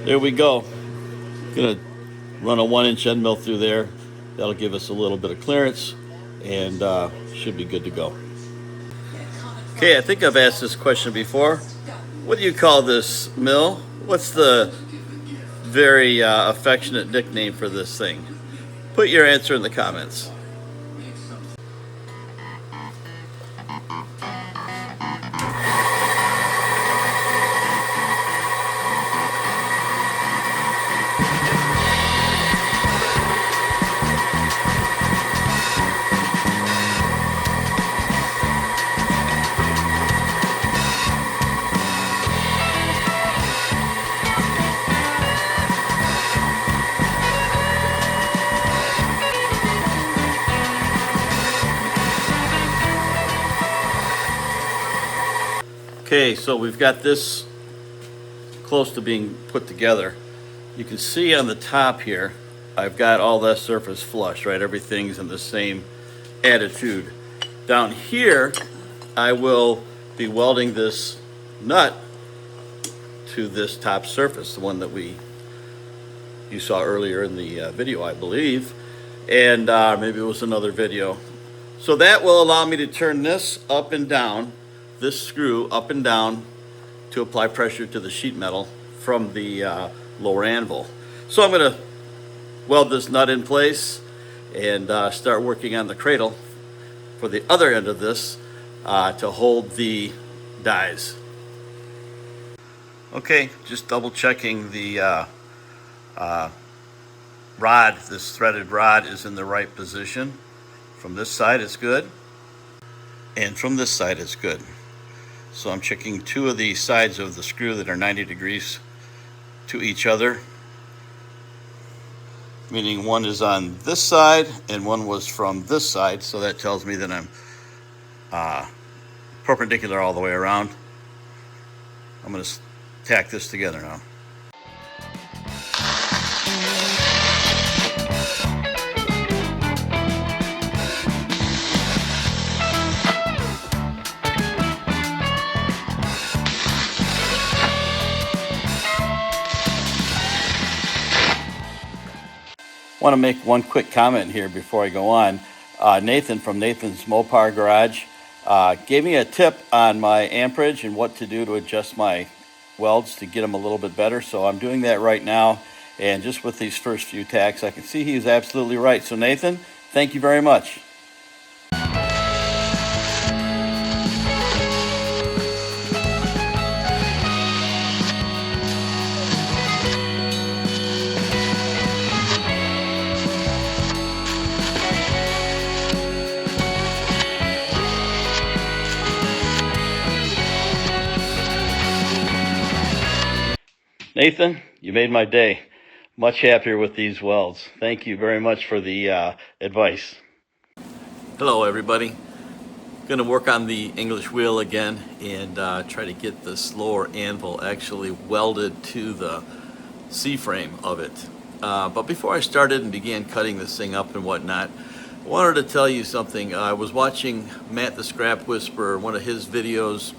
There we go. Gonna run a 1-inch end mill through there. That'll give us a little bit of clearance and should be good to go. Okay, I think I've asked this question before. What do you call this mill? What's the very affectionate nickname for this thing? Put your answer in the comments. Okay, so we've got this close to being put together. You can see on the top here, I've got all that surface flush, right? Everything's in the same attitude. Down here, I will be welding this nut to this top surface, the one that you saw earlier in the video, I believe, and maybe it was another video. So that will allow me to turn this up and down, this screw up and down to apply pressure to the sheet metal from the lower anvil. So I'm going to weld this nut in place and start working on the cradle for the other end of this to hold the dies. Okay, just double checking the rod. This threaded rod is in the right position. From this side it's good, and from this side it's good. So I'm checking two of the sides of the screw that are 90 degrees to each other, meaning one is on this side and one was from this side, so that tells me that I'm perpendicular all the way around. I'm going to tack this together now. I want to make one quick comment here before I go on. Nathan from Nathan's Mopar Garage gave me a tip on my amperage and what to do to adjust my welds to get them a little bit better. So I'm doing that right now. And just with these first few tacks, I can see he's absolutely right. So Nathan, thank you very much. Nathan, you made my day. Much happier with these welds. Thank you very much for the advice. Hello everybody. Going to work on the English wheel again and try to get this lower anvil actually welded to the C-frame of it. But before I started and began cutting this thing up and whatnot, I wanted to tell you something. I was watching Matt the Scrap Whisperer, one of his videos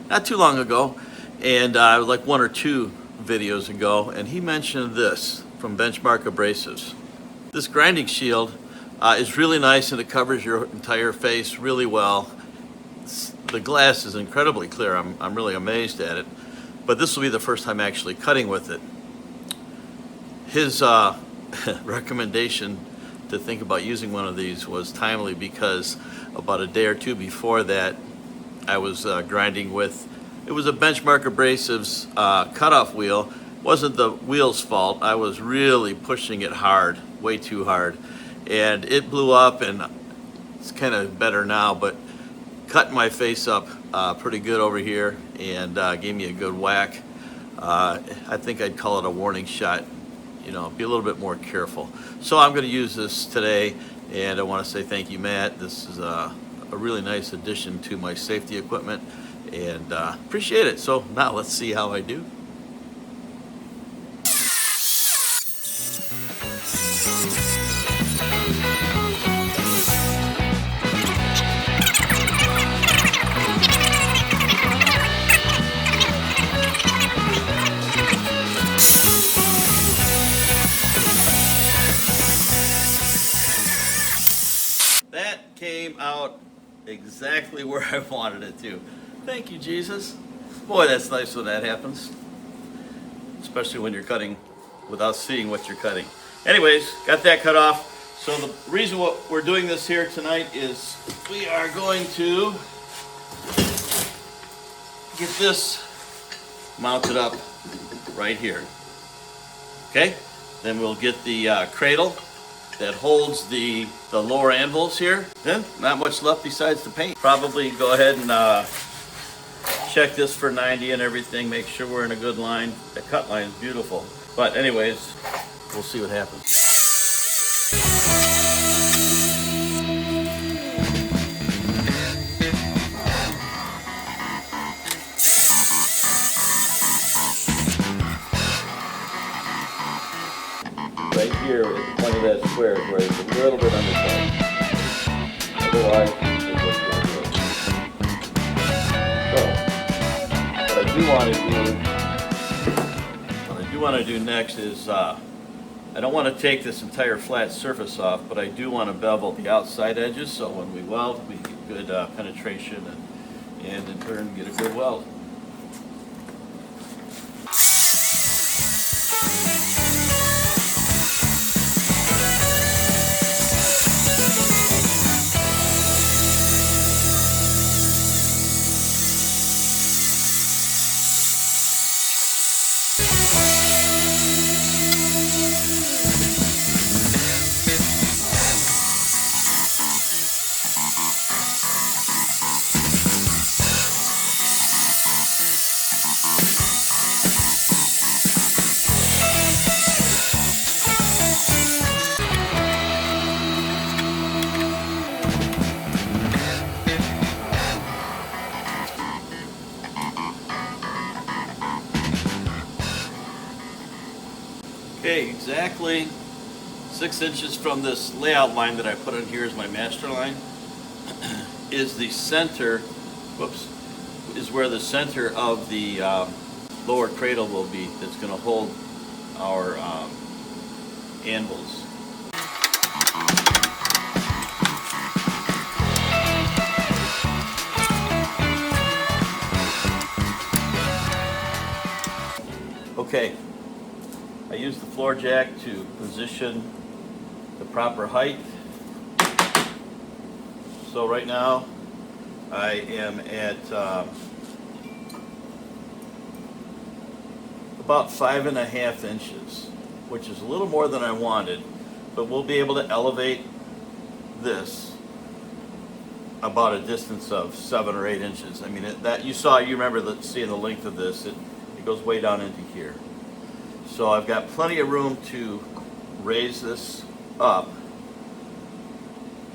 not too long ago, and like 1 or 2 videos ago, and he mentioned this from Benchmark Abrasives. This grinding shield is really nice and it covers your entire face really well. The glass is incredibly clear. I'm really amazed at it, but this will be the first time actually cutting with it. His recommendation to think about using one of these was timely because about a day or 2 before that I was grinding with, it was a Benchmark Abrasives cutoff wheel. Wasn't the wheel's fault. I was really pushing it hard, way too hard. And it blew up, and it's kind of better now, but cut my face up pretty good over here and gave me a good whack. I think I'd call it a warning shot. You know, be a little bit more careful. So I'm going to use this today, and I want to say thank you, Matt. This is a really nice addition to my safety equipment, and appreciate it. So now let's see how I do. exactly where I wanted it to. Thank you, Jesus. Boy, that's nice when that happens. Especially when you're cutting without seeing what you're cutting. Anyways, got that cut off. So the reason what we're doing this here tonight is we are going to get this mounted up right here. Okay? Then we'll get the cradle that holds the lower anvils here. Then not much left besides the paint. Probably go ahead and check this for 90 and everything. Make sure we're in a good line. The cut line is beautiful. But anyways, we'll see what happens. Right here at the point of that square is where it's a little bit undercut. Otherwise, it looks really good. So, what I do want to do next is, I don't want to take this entire flat surface off, but I do want to bevel the outside edges so when we weld, we get good penetration and in turn get a good weld. Okay, exactly 6 inches from this layout line that I put in here as my master line is the center, is where the center of the lower cradle will be that's going to hold our anvils. Okay. I use the floor jack to position the proper height. So right now I am at about 5.5 inches, which is a little more than I wanted, but we'll be able to elevate this about a distance of 7 or 8 inches. I mean, you remember seeing the length of this, it goes way down into here. So I've got plenty of room to raise this up.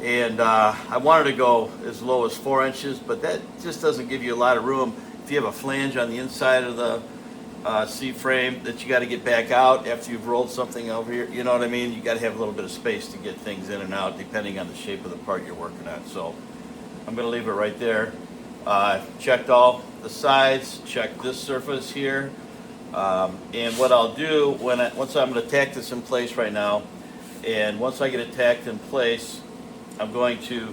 And I wanted to go as low as 4 inches, but that just doesn't give you a lot of room. If you have a flange on the inside of the C-frame that you got to get back out after you've rolled something over here, you know what I mean? You got to have a little bit of space to get things in and out depending on the shape of the part you're working on. So I'm going to leave it right there. Checked all the sides, checked this surface here. And what I'll do once I'm going to tack this in place right now, and once I get it tacked in place, I'm going to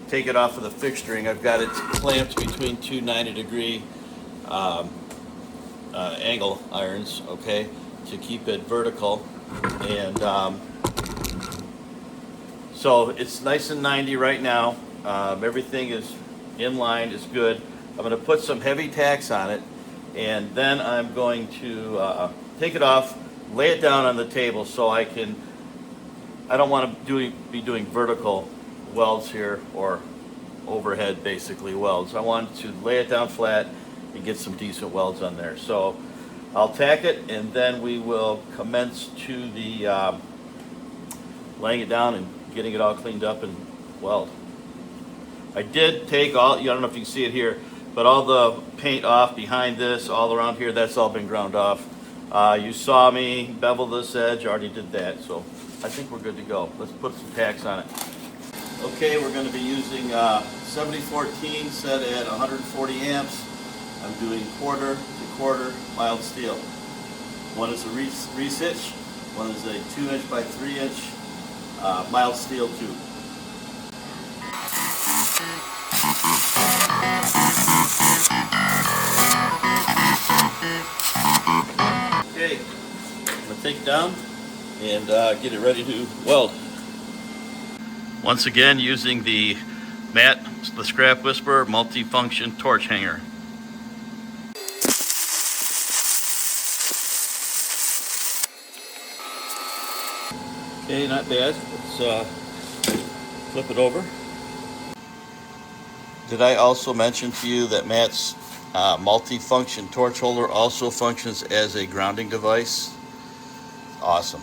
take it off of the fixturing. I've got it clamped between two 90-degree angle irons, okay, to keep it vertical. And so it's nice and 90 right now. Everything is in line, is good. I'm going to put some heavy tacks on it. And then I'm going to take it off, lay it down on the table so I don't want to be doing vertical welds here or overhead basically welds. I want to lay it down flat and get some decent welds on there. So I'll tack it and then we will commence to the laying it down and getting it all cleaned up and weld. I did take all, I don't know if you can see it here, but all the paint off behind this, all around here, that's all been ground off. You saw me bevel this edge, already did that, so I think we're good to go. Let's put some tacks on it. Okay, we're going to be using 7014 set at 140 amps. I'm doing quarter to quarter mild steel. One is a reese hitch, one is a 2-inch by 3-inch mild steel tube. take down and get it ready to weld. Once again, using the the Scrap Whisperer multi-function torch hanger. Okay, not bad. Let's flip it over. Did I also mention to you that Matt's multi-function torch holder also functions as a grounding device? Awesome.